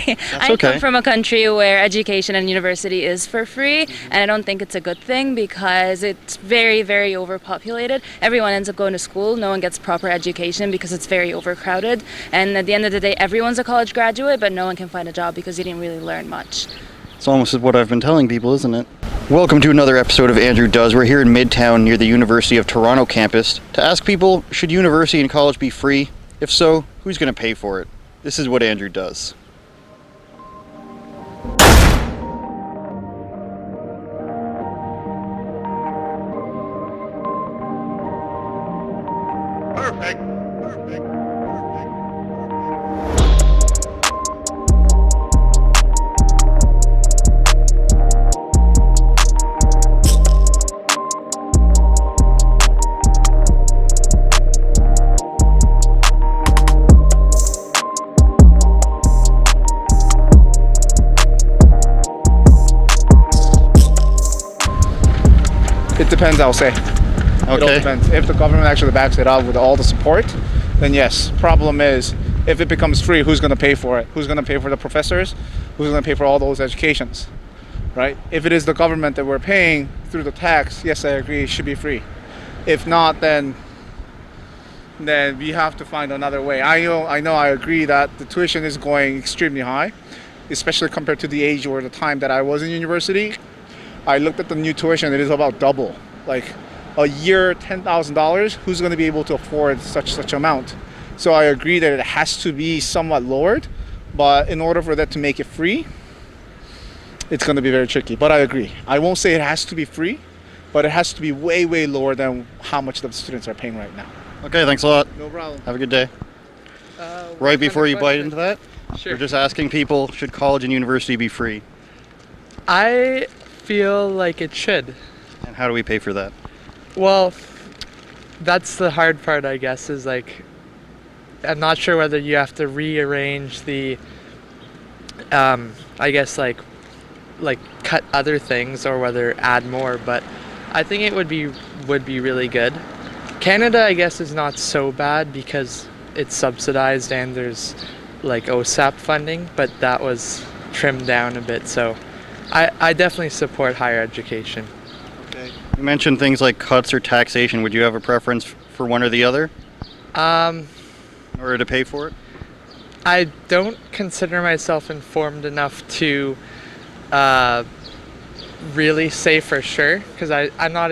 I come from a country where education and university is for free, and I don't think it's a good thing because it's very, very overpopulated. Everyone ends up going to school. No one gets proper education because it's very overcrowded. And at the end of the day, everyone's a college graduate, but no one can find a job because you didn't really learn much. It's almost what I've been telling people, isn't it? Welcome to another episode of Andrew Does. We're here in Midtown near the University of Toronto campus to ask people, should university and college be free? If so, who's going to pay for it? This is what Andrew does. Perfect. It depends, I'll say. It all depends. If the government actually backs it up with all the support, then yes. Problem is, if it becomes free, who's going to pay for it? Who's going to pay for the professors? Who's going to pay for all those educations? Right? If it is the government that we're paying through the tax, yes, I agree, it should be free. If not, then we have to find another way. I agree that the tuition is going extremely high, especially compared to the age or the time that I was in university. I looked at the new tuition, it is about double. Like a year, $10,000, who's going to be able to afford such amount? So I agree that it has to be somewhat lowered, but in order for that to make it free, it's going to be very tricky. But I agree. I won't say it has to be free, but it has to be way, way lower than how much the students are paying right now. Okay, thanks a lot. No problem. Have a good day. Right before you bite into that, Sure. we're just asking people, should college and university be free? I feel like it should. And how do we pay for that? Well, that's the hard part, I guess, is like, I'm not sure whether you have to rearrange the, I guess like cut other things or whether add more, but I think it would be really good. Canada, I guess, is not so bad because it's subsidized and there's like OSAP funding, but that was trimmed down a bit, so I definitely support higher education. Okay. You mentioned things like cuts or taxation. Would you have a preference for one or the other? In order to pay for it? I don't consider myself informed enough to really say for sure, because I'm not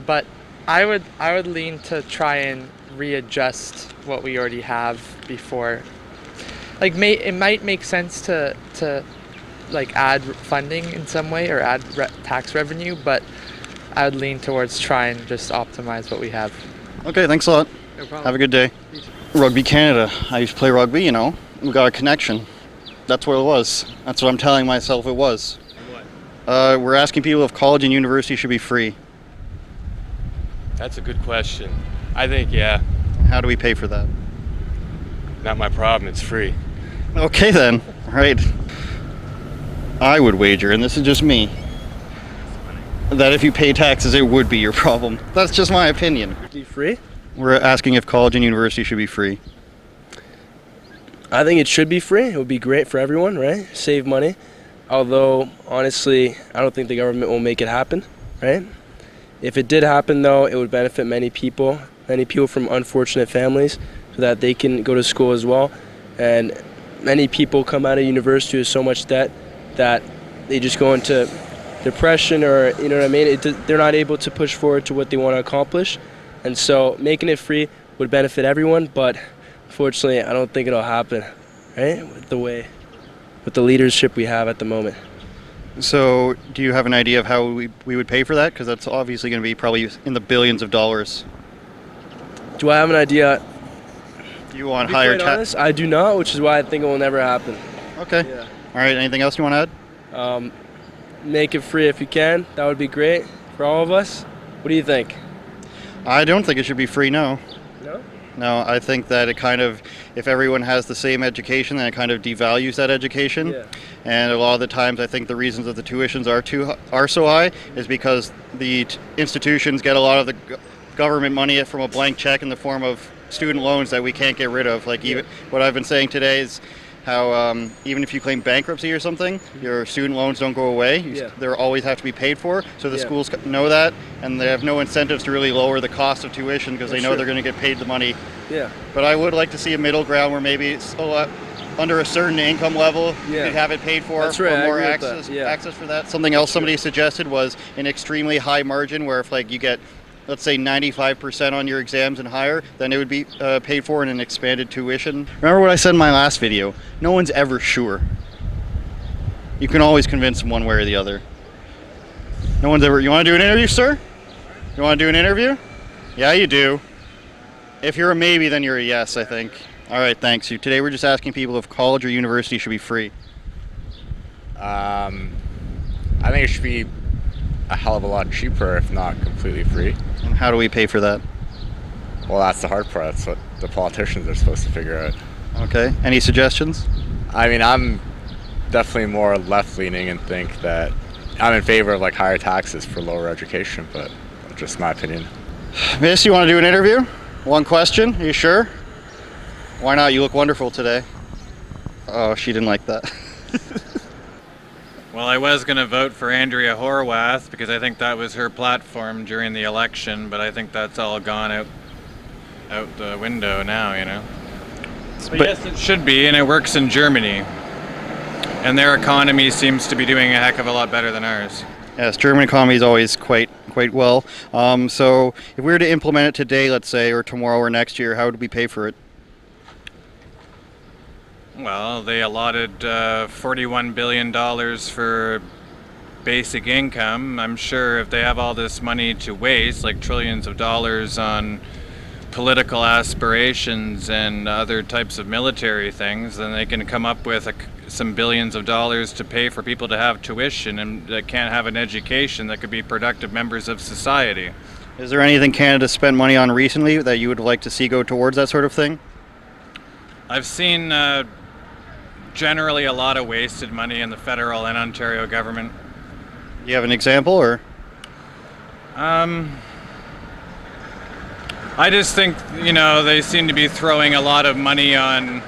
but I would lean to try and readjust what we already have before. Like it might make sense to like add funding in some way or add tax revenue, but I would lean towards try and just optimize what we have. Okay, thanks a lot. No problem. Have a good day. Rugby Canada. I used to play rugby, you know. We got a connection. That's what it was. That's what I'm telling myself it was. What? We're asking people if college and university should be free. That's a good question. I think, yeah. How do we pay for that? Not my problem, it's free. Okay then. All right. I would wager, and this is just me, that if you pay taxes, it would be your problem. That's just my opinion. Be free? We're asking if college and university should be free. I think it should be free. It would be great for everyone, right? Save money. Although, honestly, I don't think the government will make it happen, right? If it did happen, though, it would benefit many people from unfortunate families, so that they can go to school as well. And many people come out of university with so much debt that they just go into depression, or you know what I mean? They're not able to push forward to what they want to accomplish. And so making it free would benefit everyone, but unfortunately I don't think it'll happen, right? With the leadership we have at the moment. So do you have an idea of how we would pay for that? Because that's obviously going to be probably in the billions of dollars. Do I have an idea? Do you want higher tax? I do not, which is why I think it will never happen. Okay. Yeah. All right, anything else you want to add? Make it free if you can. That would be great for all of us. What do you think? I don't think it should be free, no. No? No, I think that it kind of, if everyone has the same education, then it kind of devalues that education. Yeah. And a lot of the times, I think the reasons that the tuitions are so high is because the institutions get a lot of the government money from a blank check in the form of student loans that we can't get rid of. Like even what I've been saying today is how even if you claim bankruptcy or something, your student loans don't go away. They always have to be paid for. So the schools know that, and they have no incentives to really lower the cost of tuition because they know they're going to get paid the money. Yeah. But I would like to see a middle ground where maybe it's under a certain income level, you could have it paid for. That's right. More access for that. Something else somebody suggested was an extremely high margin where if like you get, let's say 95% on your exams and higher, then it would be paid for in an expanded tuition. Remember what I said in my last video? No one's ever sure. You can always convince them one way or the other. No one's ever, you want to do an interview, sir? You want to do an interview? Yeah, you do. If you're a maybe, then you're a yes, I think. All right, thanks. Today we're just asking people if college or university should be free. I think it should be a hell of a lot cheaper, if not completely free. And how do we pay for that? Well, that's the hard part. That's what the politicians are supposed to figure out. Okay. Any suggestions? I mean, I'm definitely more left-leaning and think that I'm in favor of like higher taxes for lower education, but that's just my opinion. Miss, you want to do an interview? One question? Are you sure? Why not? You look wonderful today. Oh, she didn't like that. Well, I was going to vote for Andrea Horwath because I think that was her platform during the election, but I think that's all gone out the window now, you know. But yes, it should be, and it works in Germany. And their economy seems to be doing a heck of a lot better than ours. Yes, German economy is always quite well. So if we were to implement it today, let's say, or tomorrow or next year, how would we pay for it? Well, they allotted $41 billion for basic income. I'm sure if they have all this money to waste, like trillions of dollars on political aspirations and other types of military things, then they can come up with some billions of dollars to pay for people to have tuition and that can't have an education that could be productive members of society. Is there anything Canada spent money on recently that you would like to see go towards that sort of thing? I've seen generally a lot of wasted money in the federal and Ontario government. Do you have an example, or? I just think, you know, they seem to be throwing a lot of money on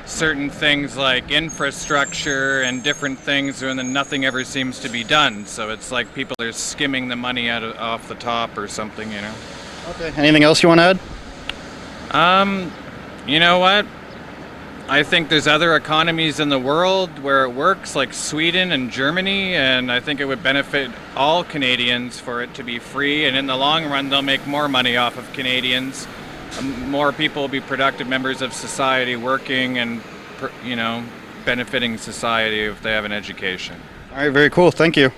certain things like infrastructure and different things, and then nothing ever seems to be done. So it's like people are skimming the money off the top or something, you know. Okay. Anything else you want to add? You know what? I think there's other economies in the world where it works, like Sweden and Germany, and I think it would benefit all Canadians for it to be free, and in the long run they'll make more money off of Canadians. More people will be productive members of society working and, you know, benefiting society if they have an education. All right, very cool. Thank you.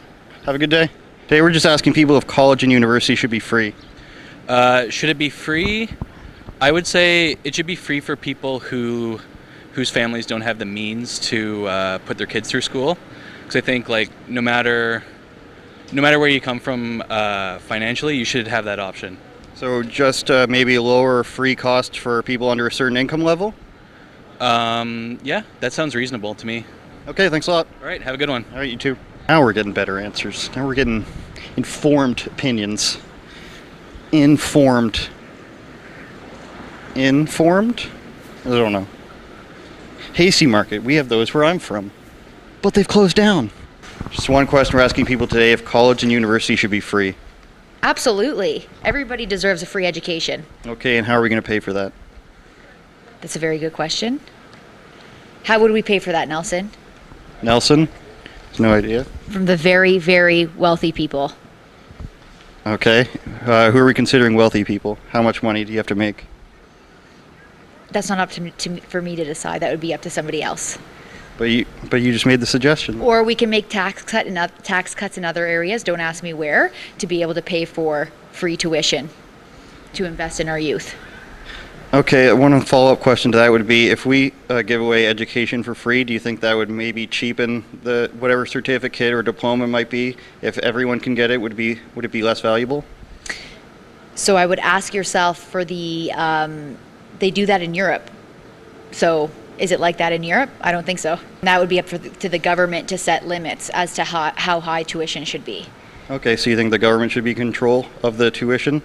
Have a good day. Today we're just asking people if college and university should be free. Should it be free? I would say it should be free for people whose families don't have the means to put their kids through school. Because I think like no matter where you come from financially, you should have that option. So just maybe a lower free cost for people under a certain income level? Yeah, that sounds reasonable to me. Okay, thanks a lot. All right, have a good one. All right, you too. Now we're getting better answers. Now we're getting informed opinions. Informed? I don't know. Hasty Market, we have those where I'm from. But they've closed down. Just one question we're asking people today, if college and university should be free. Absolutely. Everybody deserves a free education. Okay, and how are we going to pay for that? That's a very good question. How would we pay for that, Nelson? Nelson? No idea. From the very, very wealthy people. Okay. Who are we considering wealthy people? How much money do you have to make? That's not up for me to decide. That would be up to somebody else. But you just made the suggestion. Or we can make tax cuts in other areas, don't ask me where, to be able to pay for free tuition to invest in our youth. Okay, one follow-up question to that would be, if we give away education for free, do you think that would maybe cheapen the whatever certificate or diploma might be? If everyone can get it, would it be less valuable? So I would ask yourself for the, they do that in Europe. So is it like that in Europe? I don't think so. And that would be up to the government to set limits as to how high tuition should be. Okay, so you think the government should be in control of the tuition?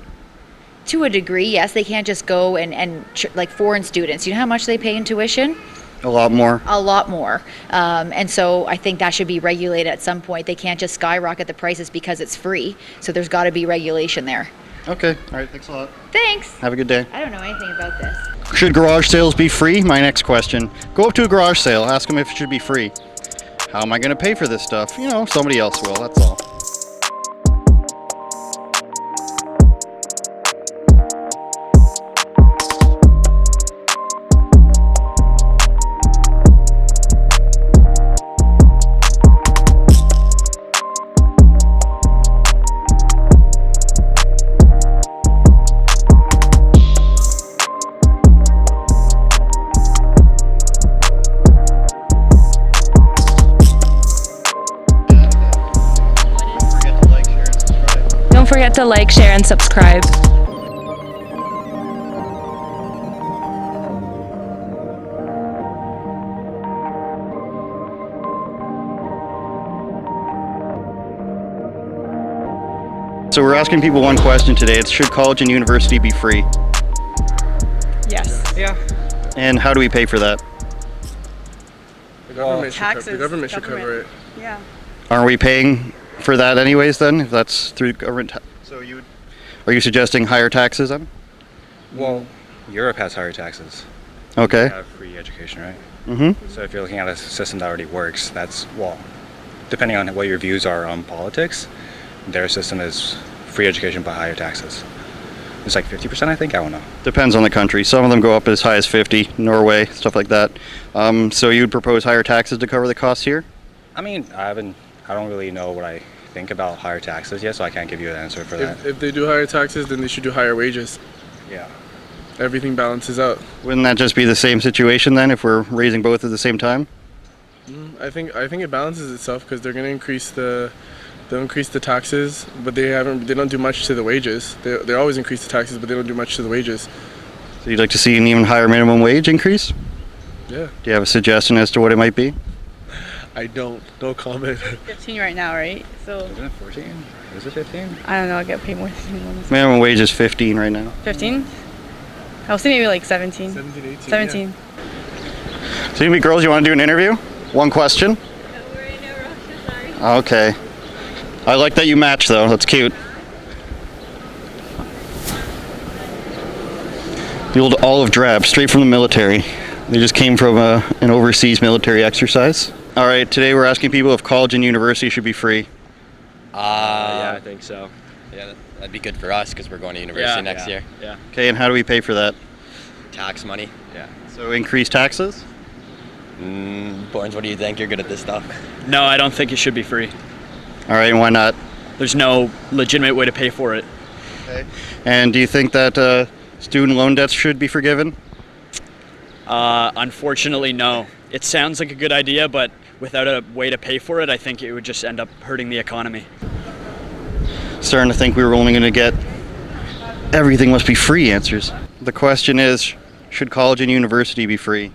To a degree, yes. They can't just go and like foreign students. You know how much they pay in tuition? A lot more. A lot more. And so I think that should be regulated at some point. They can't just skyrocket the prices because it's free. So there's got to be regulation there. Okay. All right. Thanks a lot. Thanks. Have a good day. I don't know anything about this. Should garage sales be free? My next question. Go up to a garage sale. Ask them if it should be free. How am I going to pay for this stuff? You know, somebody else will. That's all. Don't forget to like, share, and subscribe. So we're asking people one question today. It's should college and university be free? Yes. Yeah. And how do we pay for that? The government, Taxes. the government should cover it. Yeah. Aren't we paying for that anyways then, if that's through government? So are you suggesting higher taxes then? Well, Europe has higher taxes. Okay. They have free education, right? Mm-hmm. So if you're looking at a system that already works, that's, well, depending on what your views are on politics, their system is free education but higher taxes. It's like 50%, I think. I don't know. Depends on the country. Some of them go up as high as 50, Norway, stuff like that. So you'd propose higher taxes to cover the costs here? I mean, I don't really know what I think about higher taxes yet, so I can't give you an answer for that. If they do higher taxes, then they should do higher wages. Yeah. Everything balances out. Wouldn't that just be the same situation then if we're raising both at the same time? I think it balances itself because they're going to increase the taxes, but they don't do much to the wages. They always increase the taxes, but they don't do much to the wages. So you'd like to see an even higher minimum wage increase? Yeah. Do you have a suggestion as to what it might be? I don't. No comment. 15 right now, right? So Isn't it 14? Is it 15? I don't know. I get paid more than Minimum wage is 15 right now. 15. I was thinking maybe like 17. 17, 18. 17. So you girls, you want to do an interview? One question? Okay. I like that you match though. That's cute. The old olive drab, straight from the military. They just came from an overseas military exercise. All right, today we're asking people if college and university should be free. Yeah, I think so. Yeah, that'd be good for us because we're going to university next year. Yeah. Okay, and how do we pay for that? Tax money. Yeah. So increase taxes? Borns, what do you think? You're good at this stuff. No, I don't think it should be free. All right, and why not? There's no legitimate way to pay for it. Okay. And do you think that student loan debts should be forgiven? Unfortunately, no. It sounds like a good idea, but without a way to pay for it, I think it would just end up hurting the economy. Starting to think we were only going to get everything must be free answers. The question is, should college and university be free?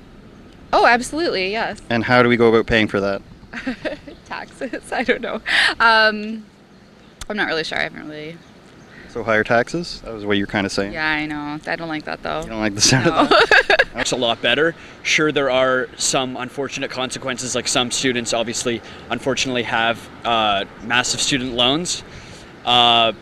Oh, absolutely, yes. And how do we go about paying for that? Taxes, I don't know. I'm not really sure. I haven't really. So higher taxes? That was what you're kind of saying. Yeah, I know. I don't like that though. You don't like the sound of that? It's a lot better. Sure, there are some unfortunate consequences, like some students obviously, unfortunately, have massive student loans. But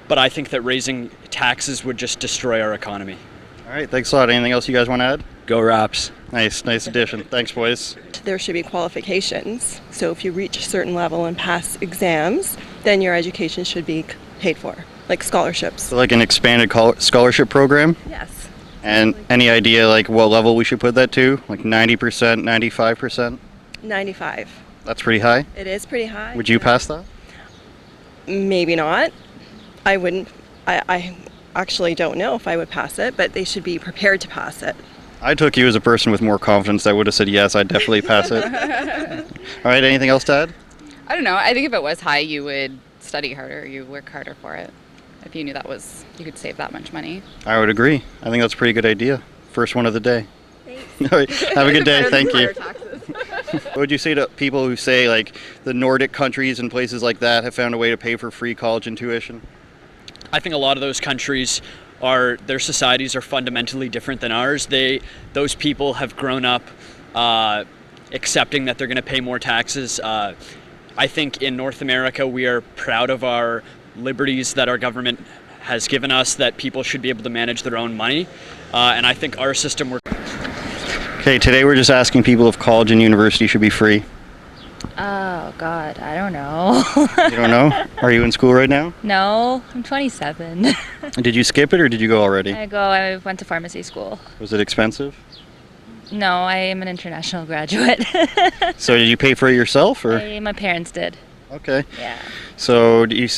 I think that raising taxes would just destroy our economy. All right, thanks a lot. Anything else you guys want to add? Go Raps. Nice addition. Thanks, boys. There should be qualifications. So if you reach a certain level and pass exams, then your education should be paid for, like scholarships. So like an expanded scholarship program? Yes. And any idea like what level we should put that to? Like 90%, 95%? 95. That's pretty high? It is pretty high. Would you pass that? Maybe not. I wouldn't. I actually don't know if I would pass it, but they should be prepared to pass it. I took you as a person with more confidence that would have said yes, I'd definitely pass it. All right, anything else to add? I don't know. I think if it was high, you would study harder. You work harder for it. If you knew you could save that much money. I would agree. I think that's a pretty good idea. First one of the day. Thanks. All right, have a good day. Thank you. What would you say to people who say like the Nordic countries and places like that have found a way to pay for free college and tuition? I think a lot of those countries their societies are fundamentally different than ours. Those people have grown up accepting that they're going to pay more taxes. I think in North America we are proud of our liberties that our government has given us, that people should be able to manage their own money, and I think our system works. Okay, today we're just asking people if college and university should be free. Oh God, I don't know. You don't know? Are you in school right now? No, I'm 27. Did you skip it or did you go already? I went to pharmacy school. Was it expensive? No, I am an international graduate. So did you pay for it yourself, or? My parents did. Okay. Yeah. So you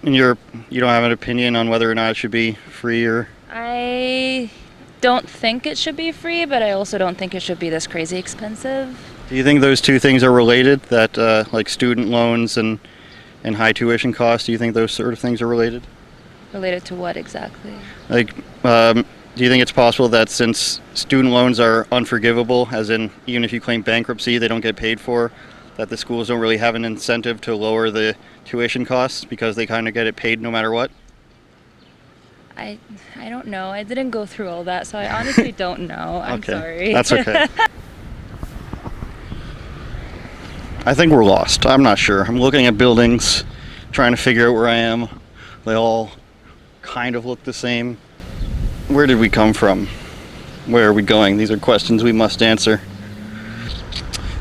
don't have an opinion on whether or not it should be free, or? I don't think it should be free, but I also don't think it should be this crazy expensive. Do you think those two things are related? That like student loans and high tuition costs, do you think those sort of things are related? Related to what exactly? Like, do you think it's possible that since student loans are unforgivable, as in even if you claim bankruptcy, they don't get paid for, that the schools don't really have an incentive to lower the tuition costs because they kind of get it paid no matter what? I don't know. I didn't go through all that, so I honestly don't know. I'm Okay. sorry. That's okay. I think we're lost. I'm not sure. I'm looking at buildings, trying to figure out where I am. They all kind of look the same. Where did we come from? Where are we going? These are questions we must answer.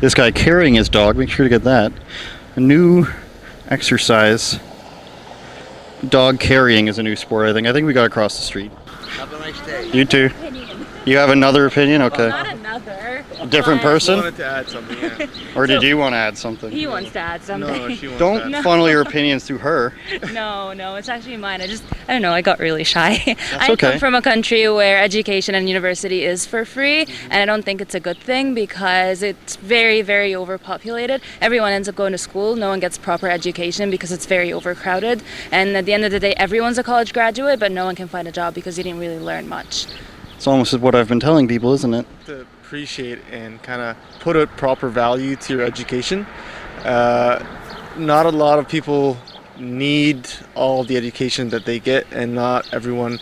This guy carrying his dog, make sure to get that. A new exercise. Dog carrying is a new sport, I think. I think we got across the street. Have a nice day. You too. You have another opinion? Okay. Not another. A different person? I wanted to add something, yeah. Or did you want to add something? He wants to add something. No, she wants Don't to add. funnel your opinions through her. No, it's actually mine. I don't know, I got really shy. I okay. come from a country where education and university is for free, and I don't think it's a good thing because it's very, very overpopulated. Everyone ends up going to school, no one gets proper education because it's very overcrowded, and at the end of the day, everyone's a college graduate, but no one can find a job because you didn't really learn much. It's almost what I've been telling people, isn't it? To appreciate and kind of put a proper value to your education. Not a lot of people need all the education that they get, and not everyone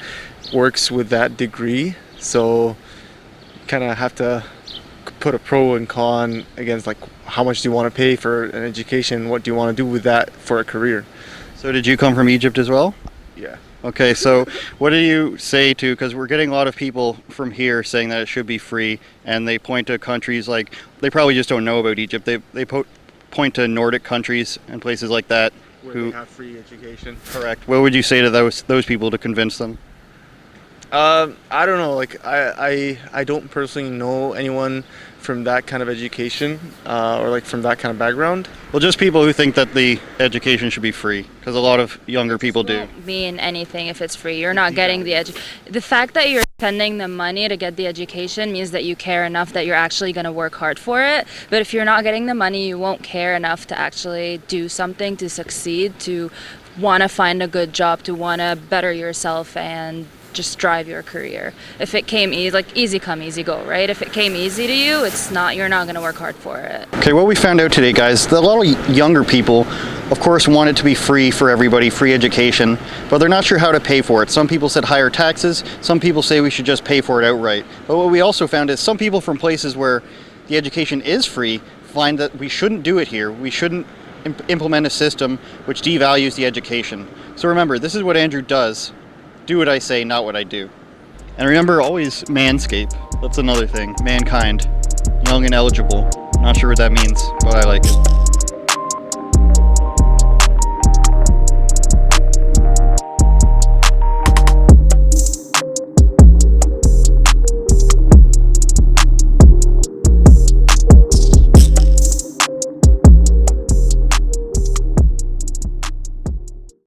works with that degree. So you kind of have to put a pro and con against, like, how much do you want to pay for an education? What do you want to do with that for a career? So did you come from Egypt as well? Yeah. Okay, so what do you say to, because we're getting a lot of people from here saying that it should be free, and they point to countries like, they probably just don't know about Egypt. They point to Nordic countries and places like that Where who they have free education. Correct. What would you say to those people to convince them? I don't know. Like, I don't personally know anyone from that kind of education or like from that kind of background. Well, just people who think that the education should be free, because a lot of younger people do. It won't mean anything if it's free. You're not getting the fact that you're spending the money to get the education means that you care enough that you're actually going to work hard for it. But if you're not getting the money, you won't care enough to actually do something, to succeed, to want to find a good job, to want to better yourself and just drive your career. If it came easy, like easy come, easy go, right? If it came easy to you, you're not going to work hard for it. Okay, what we found out today, guys, that a lot of younger people, of course, want it to be free for everybody, free education, but they're not sure how to pay for it. Some people said higher taxes, some people say we should just pay for it outright. But what we also found is some people from places where the education is free find that we shouldn't do it here. We shouldn't implement a system which devalues the education. So remember, this is what Andrew does. Do what I say, not what I do. And remember, always manscape. That's another thing. Mankind. Young and eligible. Not sure what that means, but I like it.